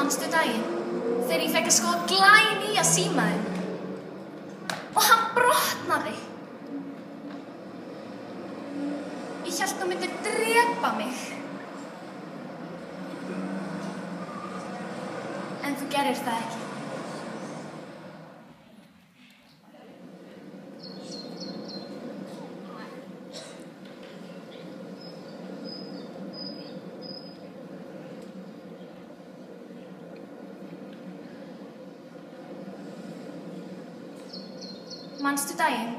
Manstu daginn þegar ég fekk að skoða glænýja símaðinn og hann brotnaði. Ég hélt þú myndir drepa mig. En þú gerir það ekki. Manstu daginn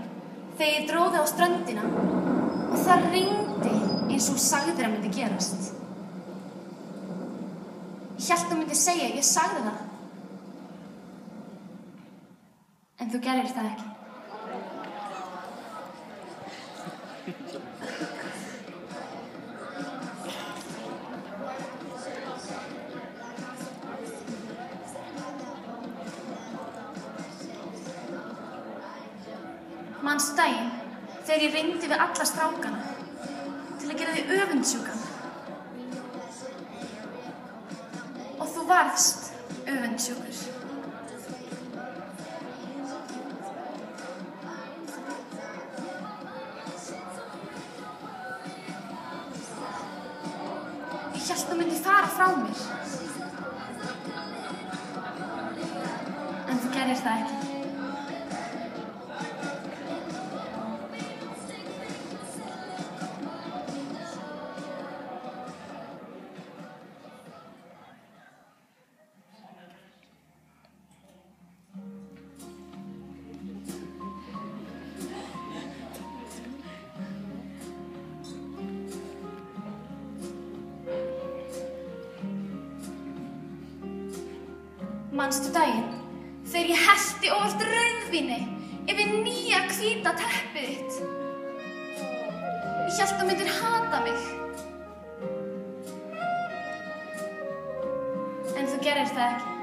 þegar ég dró þig á ströndina og það rigndi eins og þú sagðir að myndi gerast. Ég hélt þú myndir segja, ég sagði það. En þú gerir það ekki. Manstu daginn þegar ég reyndi við alla strákana til að gera þig öfundsjúkan. Og þú varðst öfundsjúkur. Ég hélt þú myndir fara frá mér. En þú gerir það ekki. Manstu daginn þegar ég hellti ofalt rauðvíni yfir nýja hvíta teppið þitt. Ég hélt þú myndir hata mig. En þú gerir það ekki.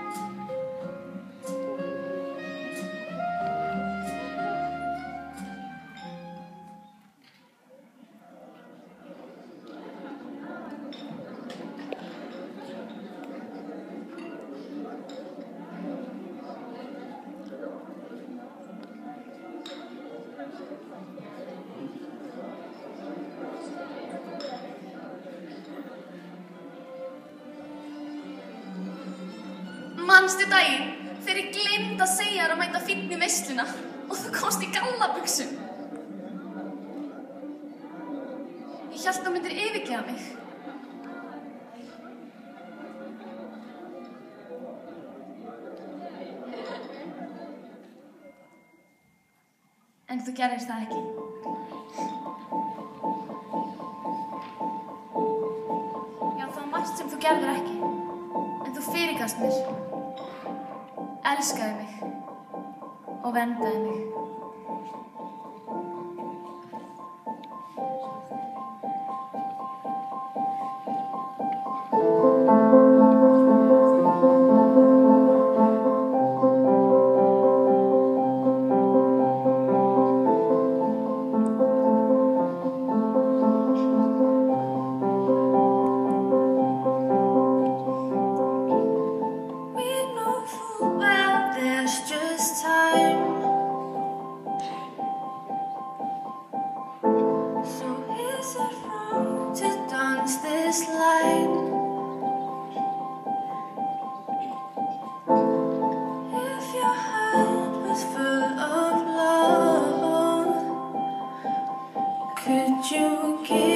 Manstu daginn þegar ég gleymdi að segja þér að mæta fínn í veisluna og þú komst í gallabuxum. Ég hélt þú myndir yfirgefa mig. En þú gerir það ekki. Já, það var margt sem þú gerðir ekki. En þú fyrirgafst mér. Elskaði mig og verndaði mig. Don't give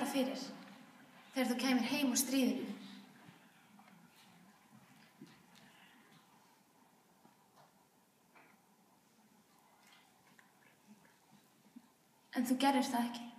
verða fyrir þegar þú kæmir heim úr stríðinu. En þú gerðir það ekki.